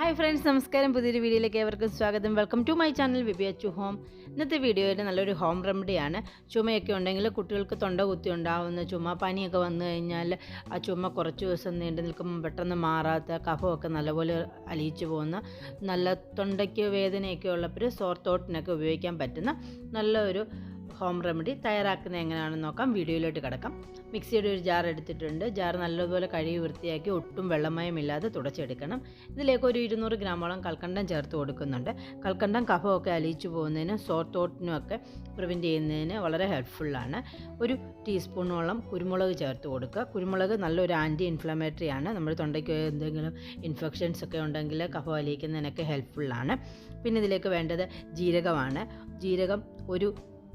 Hi friends, നമസ്കാരം. പുതിയൊരു വീഡിയോയിലേക്ക് ഏവർക്കും സ്വാഗതം. Welcome to my channel VB Achu home. ഇന്നത്തെ വീഡിയോയിൽ നല്ലൊരു ഹോം റെമഡിയാണ്. ചുമയൊക്കെ ഉണ്ടെങ്കിൽ കുട്ടികൾക്ക് തൊണ്ട കുത്തി ഉണ്ടാവുന്ന ചുമ, പനിയൊക്കെ വന്നു കഴിഞ്ഞാൽ ആ ചുമ കുറച്ച് ദിവസം നീണ്ടു നിൽക്കുമ്പോൾ പെട്ടെന്ന് മാറാത്ത, കഫമൊക്കെ നല്ലപോലെ അലിയിച്ചു പോകുന്ന, നല്ല തൊണ്ടയ്ക്ക് വേദനയൊക്കെ ഉള്ളപ്പോൾ സോർ തോട്ടിനൊക്കെ ഉപയോഗിക്കാൻ പറ്റുന്ന നല്ലൊരു ഹോം റെമഡി തയ്യാറാക്കുന്നത് എങ്ങനെയാണെന്ന് നോക്കാം. വീഡിയോയിലോട്ട് കിടക്കാം. മിക്സിയുടെ ഒരു ജാർ എടുത്തിട്ടുണ്ട്. ജാർ നല്ലതുപോലെ കഴുകി വൃത്തിയാക്കി ഒട്ടും വെള്ളമയമില്ലാതെ തുടച്ചെടുക്കണം. ഇതിലേക്ക് ഒരു 200 ഗ്രാമോളം കൽക്കണ്ടം ചേർത്ത് കൊടുക്കുന്നുണ്ട്. കൽക്കണ്ടം കഫമൊക്കെ അലിയിച്ചു പോകുന്നതിനും സോർ തോട്ടിനും ഒക്കെ പ്രിവെൻറ്റ് ചെയ്യുന്നതിന് വളരെ ഹെൽപ്ഫുള്ളാണ്. ഒരു ടീസ്പൂണോളം കുരുമുളക് ചേർത്ത് കൊടുക്കുക. കുരുമുളക് നല്ലൊരു ആൻറ്റി ഇൻഫ്ലമേറ്ററി ആണ്. നമ്മുടെ തൊണ്ടയ്ക്ക് എന്തെങ്കിലും ഇൻഫെക്ഷൻസ് ഒക്കെ ഉണ്ടെങ്കിൽ കഫം അലിയിക്കുന്നതിനൊക്കെ ഹെൽപ്ഫുള്ളാണ്. പിന്നെ ഇതിലേക്ക് വേണ്ടത് ജീരകമാണ്. ജീരകം ഒരു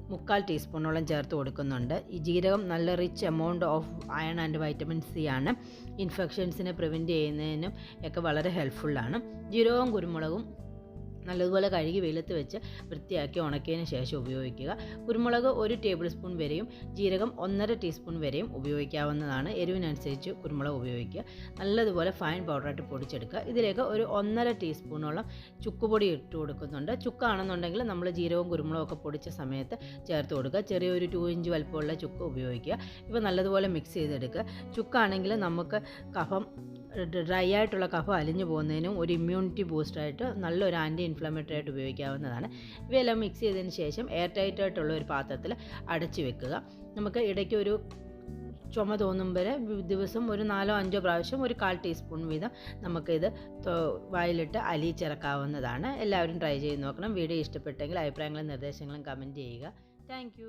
3/4 ടീസ്പൂണോളം ചേർത്ത് കൊടുക്കുന്നുണ്ട്. ഈ ജീരകം നല്ല rich amount of iron and vitamin C ആണ്. ഇൻഫെക്ഷൻസിനെ പ്രിവെൻറ്റ് ചെയ്യുന്നതിനും ഒക്കെ വളരെ ഹെൽപ്ഫുള്ളാണ്. ജീരകവും കുരുമുളകും നല്ലതുപോലെ കഴുകി വെയിലത്ത് വെച്ച് വൃത്തിയാക്കി ഉണക്കിയതിന് ശേഷം ഉപയോഗിക്കുക. കുരുമുളക് 1 ടേബിൾ സ്പൂൺ വരെയും ജീരകം 1.5 ടീസ്പൂൺ വരെയും ഉപയോഗിക്കാവുന്നതാണ്. എരിവിനനുസരിച്ച് കുരുമുളക് ഉപയോഗിക്കുക. നല്ലതുപോലെ ഫൈൻ പൗഡറായിട്ട് പൊടിച്ചെടുക്കുക. ഇതിലേക്ക് ഒരു 1.5 ടീസ്പൂണോളം ചുക്കുപൊടി ഇട്ട് കൊടുക്കുന്നുണ്ട്. ചുക്കാണെന്നുണ്ടെങ്കിൽ നമ്മൾ ജീരകവും കുരുമുളകൊക്കെ പൊടിച്ച സമയത്ത് ചേർത്ത് കൊടുക്കുക. ചെറിയൊരു 2 ഇഞ്ച് വലുപ്പമുള്ള ചുക്ക് ഉപയോഗിക്കുക. ഇപ്പോൾ നല്ലതുപോലെ മിക്സ് ചെയ്തെടുക്കുക. ചുക്കാണെങ്കിൽ നമുക്ക് കഫം ഡ്രൈ ആയിട്ടുള്ള കഫം അലിഞ്ഞു പോകുന്നതിനും ഒരു ഇമ്മ്യൂണിറ്റി ബൂസ്റ്ററായിട്ട് നല്ലൊരു ആൻറ്റി ഇൻഫ്ലമേറ്ററി ആയിട്ട് ഉപയോഗിക്കാവുന്നതാണ്. ഇവയെല്ലാം മിക്സ് ചെയ്തതിന് ശേഷം എയർ ടൈറ്റ് ആയിട്ടുള്ള ഒരു പാത്രത്തിൽ അടച്ചു വെക്കുക. നമുക്ക് ഇടയ്ക്ക് ഒരു ചുമ തോന്നുമ്പോൾ ദിവസം ഒരു 4-5 പ്രാവശ്യം ഒരു 1/4 ടീസ്പൂൺ വീതം നമുക്കിത് വായിലിട്ട് അലിയിച്ചിറക്കാവുന്നതാണ്. എല്ലാവരും ട്രൈ ചെയ്ത് നോക്കണം. വീഡിയോ ഇഷ്ടപ്പെട്ടെങ്കിൽ അഭിപ്രായങ്ങളും നിർദ്ദേശങ്ങളും കമൻറ്റ് ചെയ്യുക. താങ്ക്